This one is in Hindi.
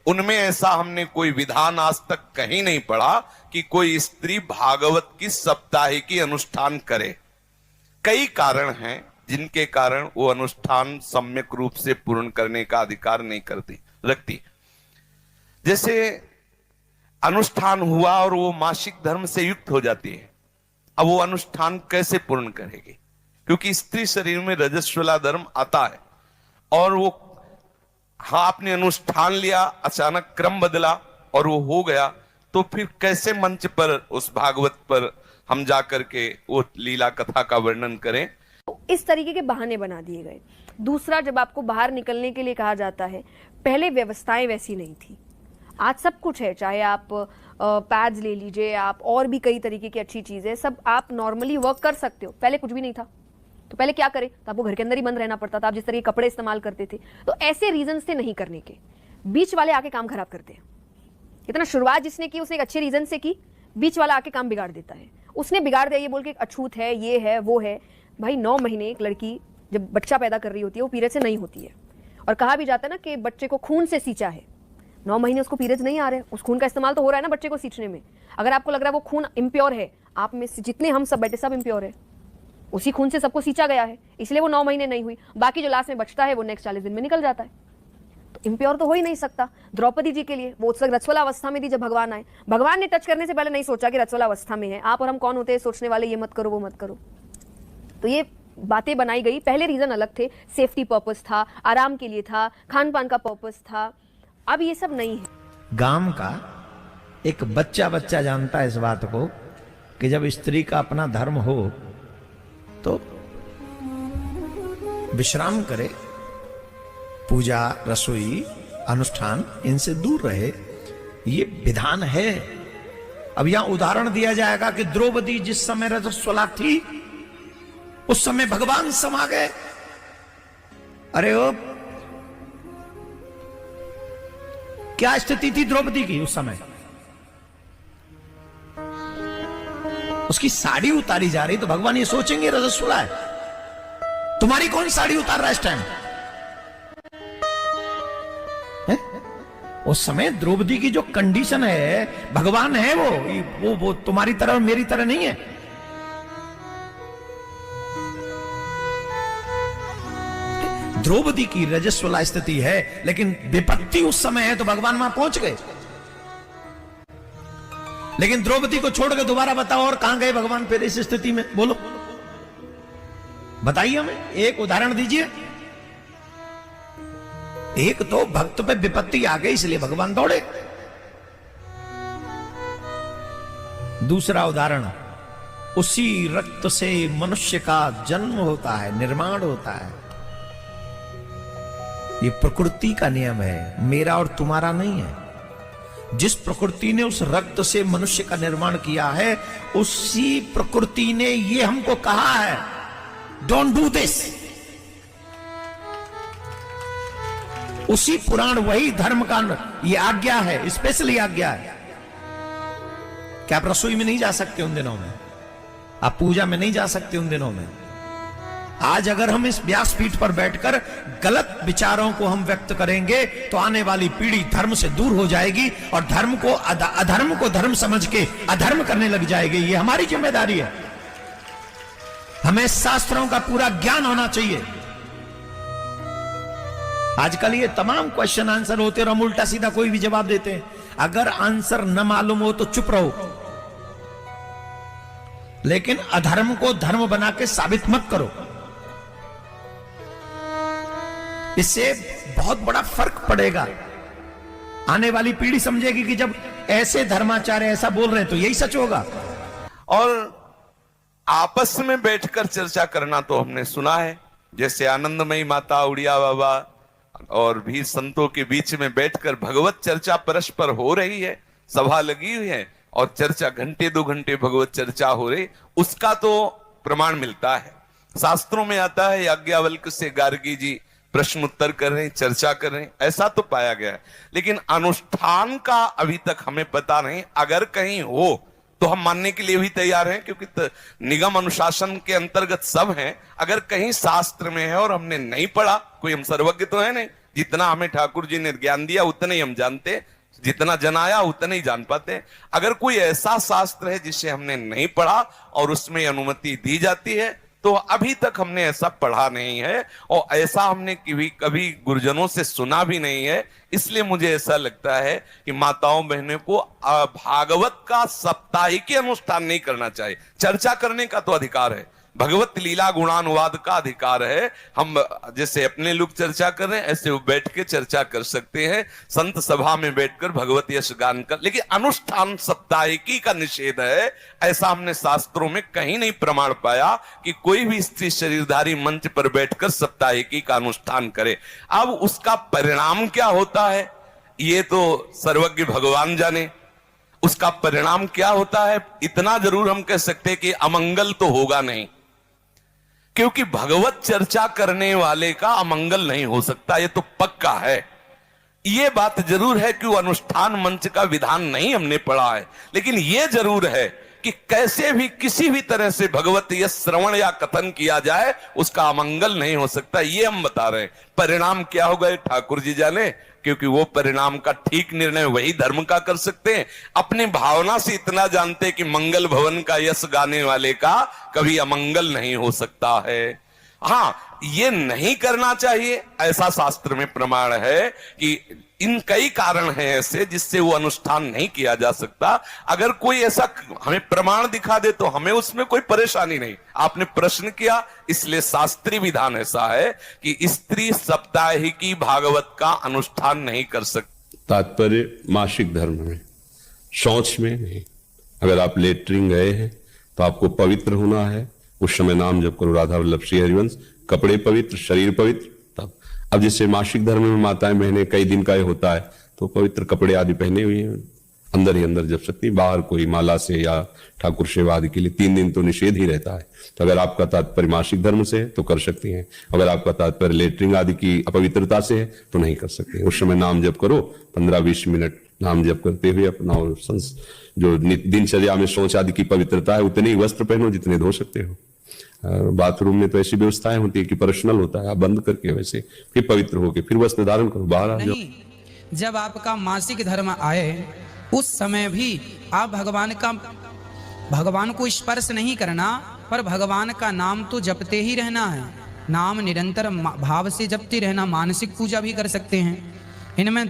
उनमें ऐसा हमने कोई विधान आज तक कहीं नहीं पढ़ा कि कोई स्त्री भागवत की साप्ताहिकी अनुष्ठान करे। कई कारण हैं जिनके कारण वो अनुष्ठान सम्यक रूप से पूर्ण करने का अधिकार नहीं करती रखती। जैसे अनुष्ठान हुआ और वो मासिक धर्म से युक्त हो जाती है, अब वो अनुष्ठान कैसे पूर्ण करेगी? क्योंकि स्त्री शरीर में रजस्वला धर्म आता है और वो, हाँ, आपने अनुष्ठान लिया, अचानक क्रम बदला और वो हो गया, तो फिर कैसे मंच पर उस भागवत पर हम जाकर के वो लीला कथा का वर्णन करें? इस तरीके के बहाने बना दिए गए। दूसरा, जब आपको बाहर निकलने के लिए कहा जाता है, पहले व्यवस्थाएं वैसी नहीं थी। आज सब कुछ है, चाहे आप पैड्स ले लीजिए, आप और भी कई तरीके की अच्छी चीजें, सब आप नॉर्मली वर्क कर सकते हो। पहले कुछ भी नहीं था, तो पहले क्या करें? तो आपको घर के अंदर ही बंद रहना पड़ता था। आप जिस तरह के कपड़े इस्तेमाल करते थे, तो ऐसे रीजन थे नहीं करने के। बीच वाले आके काम खराब करते हैं। इतना शुरुआत जिसने की उसने एक अच्छे रीजन से की, बीच वाला आके काम बिगाड़ देता है। उसने बिगाड़ दिया ये बोल के अछूत है, ये है, वो है। भाई 9 महीने एक लड़की जब बच्चा पैदा कर रही होती है, वो पीरियड से नहीं होती है, और कहा भी जाता है ना कि बच्चे को खून से सींचा है। 9 महीने उसको पीरियड्स नहीं आ रहे, उस खून का इस्तेमाल तो हो रहा है ना बच्चे को सींचने में। अगर आपको लग रहा है वो खून इम्प्योर है, आप में से जितने हम सब बैठे सब इम्प्योर है, उसी खून से सबको सींचा गया है, इसलिए वो 9 महीने नहीं हुई। बाकी जो लास्ट में बचता है वो नेक्स्ट 40 दिन में निकल जाता है, तो इम्प्योर तो हो ही नहीं सकता। द्रौपदी जी के लिए वो उस वक्त रजस्वला अवस्था में थी जब भगवान आए। भगवान ने टच करने से पहले नहीं सोचा कि रजस्वला अवस्था में है। आप और हम कौन होते हैं सोचने वाले, ये मत करो वो मत करो। तो ये बातें बनाई गई। पहले रीजन अलग थे, सेफ्टी पर्पस था, आराम के लिए था, खान पान का पर्पस था। अब ये सब नहीं है। गांव का एक बच्चा जानता है इस बात को कि जब स्त्री का अपना धर्म हो तो विश्राम करे, पूजा, रसोई, अनुष्ठान इनसे दूर रहे, ये विधान है। अब यहां उदाहरण दिया जाएगा कि द्रौपदी जिस समय रजस्वला थी उस समय भगवान समा गए। अरे ओ, क्या स्थिति थी द्रौपदी की उस समय? उसकी साड़ी उतारी जा रही तो भगवान ये सोचेंगे रजस्वला है, तुम्हारी कौन साड़ी उतार रहा है इस टाइम? उस समय द्रौपदी की जो कंडीशन है, भगवान है वो तुम्हारी तरह मेरी तरह नहीं है। द्रौपदी की रजस्वला स्थिति है, लेकिन विपत्ति उस समय है तो भगवान वहां पहुंच गए। लेकिन द्रौपदी को छोड़ के दोबारा बताओ और कहां गए भगवान फिर इस स्थिति में? बोलो, बताइए हमें, एक उदाहरण दीजिए। एक तो भक्त पे विपत्ति आ गई इसलिए भगवान दौड़े। दूसरा उदाहरण, उसी रक्त से मनुष्य का जन्म होता है, निर्माण होता है। ये प्रकृति का नियम है, मेरा और तुम्हारा नहीं है। जिस प्रकृति ने उस रक्त से मनुष्य का निर्माण किया है, उसी प्रकृति ने ये हमको कहा है, डोंट डू दिस। उसी पुराण, वही धर्म का ये आज्ञा है, स्पेशली आज्ञा है कि आप रसोई में नहीं जा सकते उन दिनों में, आप पूजा में नहीं जा सकते उन दिनों में। आज अगर हम इस व्यासपीठ पर बैठकर गलत विचारों को हम व्यक्त करेंगे तो आने वाली पीढ़ी धर्म से दूर हो जाएगी और धर्म को अधर्म को धर्म समझ के अधर्म करने लग जाएगी। ये हमारी जिम्मेदारी है। हमें शास्त्रों का पूरा ज्ञान होना चाहिए। आजकल ये तमाम क्वेश्चन आंसर होते और हम उल्टा सीधा कोई भी जवाब देते हैं। अगर आंसर न मालूम हो तो चुप रहो, लेकिन अधर्म को धर्म बना के साबित मत करो। इससे बहुत बड़ा फर्क पड़ेगा। आने वाली पीढ़ी समझेगी कि जब ऐसे धर्माचार्य ऐसा बोल रहे हैं तो यही सच होगा। और आपस में बैठकर चर्चा करना तो हमने सुना है, जैसे आनंदमयी माता, उड़िया बाबा और भी संतों के बीच में बैठकर भगवत चर्चा परस्पर हो रही है, सभा लगी हुई है और चर्चा घंटे 2 घंटे भगवत चर्चा हो रही, उसका तो प्रमाण मिलता है। शास्त्रों में आता है याज्ञवल्क्य से गार्गी जी प्रश्न उत्तर कर रहे हैं, चर्चा कर रहे हैं, ऐसा तो पाया गया है। लेकिन अनुष्ठान का अभी तक हमें पता नहीं। अगर कहीं हो तो हम मानने के लिए भी तैयार हैं, क्योंकि निगम अनुशासन के अंतर्गत सब हैं। अगर कहीं शास्त्र में है और हमने नहीं पढ़ा, कोई हम सर्वज्ञ तो है नहीं, जितना हमें ठाकुर जी ने ज्ञान दिया उतना ही हम जानते, जितना जनाया उतना ही जान पाते। अगर कोई ऐसा शास्त्र है जिसे हमने नहीं पढ़ा और उसमें अनुमति दी जाती है, तो अभी तक हमने ऐसा पढ़ा नहीं है और ऐसा हमने कभी गुरुजनों से सुना भी नहीं है। इसलिए मुझे ऐसा लगता है कि माताओं बहनों को भागवत का साप्ताहिक अनुष्ठान नहीं करना चाहिए। चर्चा करने का तो अधिकार है, भगवत लीला गुणानुवाद का अधिकार है। हम जैसे अपने लोग चर्चा कर रहे हैं ऐसे वो बैठ के चर्चा कर सकते हैं, संत सभा में बैठकर भगवत यश गान कर, लेकिन अनुष्ठान साप्ताहिकी का निषेध है। ऐसा हमने शास्त्रों में कहीं नहीं प्रमाण पाया कि कोई भी स्त्री शरीरधारी मंच पर बैठकर साप्ताहिकी का अनुष्ठान करे। अब उसका परिणाम क्या होता है ये तो सर्वज्ञ भगवान जाने। उसका परिणाम क्या होता है इतना जरूर हम कह सकते हैं कि अमंगल तो होगा नहीं, क्योंकि भगवत चर्चा करने वाले का अमंगल नहीं हो सकता, ये तो पक्का है। ये बात जरूर है कि वो अनुष्ठान मंच का विधान नहीं हमने पढ़ा है, लेकिन ये जरूर है कि कैसे भी किसी भी तरह से भगवत यश श्रवण या कथन किया जाए उसका अमंगल नहीं हो सकता, ये हम बता रहे हैं। परिणाम क्या होगा ठाकुर जी जाने, क्योंकि वो परिणाम का ठीक निर्णय वही धर्म का कर सकते हैं। अपनी भावना से इतना जानते कि मंगल भवन का यश गाने वाले का कभी अमंगल नहीं हो सकता है। हाँ, ये नहीं करना चाहिए ऐसा शास्त्र में प्रमाण है कि इन कई कारण हैं ऐसे जिससे वो अनुष्ठान नहीं किया जा सकता। अगर कोई ऐसा हमें प्रमाण दिखा दे तो हमें उसमें कोई परेशानी नहीं। आपने प्रश्न किया, इसलिए शास्त्रीय विधान ऐसा है कि स्त्री साप्ताहिकी भागवत का अनुष्ठान नहीं कर सकती। तात्पर्य मासिक धर्म में, शौच में नहीं। अगर आप लेटरिन गए हैं तो आपको पवित्र होना है, उस समय नाम जप करो राधा वल्लभ श्री हरिवंश। कपड़े पवित्र, शरीर पवित्र, तब। अब जैसे मासिक धर्म में माताएं बहनें कई दिन का होता है तो पवित्र कपड़े आदि पहने हुए हैं, अंदर ही अंदर जप सकती, बाहर कोई माला से या ठाकुर सेवा आदि के लिए 3 दिन तो निषेध ही रहता है। तो अगर आपका तात्पर्य मासिक धर्म से है तो कर सकती हैं, अगर आपका तात्पर्य लेटरिन आदि की अपवित्रता से है तो नहीं कर सकते। उस समय नाम जप करो, 15-20 मिनट नाम जप करते हुए अपना जो दिनचर्या में शौच आदि की पवित्रता है उतने ही वस्त्र पहनो जितने धो सकते हो। बाथरूम में तो ऐसी व्यवस्थाएं होती है कि पर्सनल होता है, आप बंद करके वैसे फिर पवित्र होके फिर वस्त्र धारण करो, बाहर आ जाओ। जब आपका मासिक धर्म आए उस समय भी आप भगवान को स्पर्श नहीं करना, पर भगवान का नाम तो जपते ही रहना है। नाम निरंतर भाव से जपते रहना, मानसिक पूजा भी कर सकते हैं। इनमें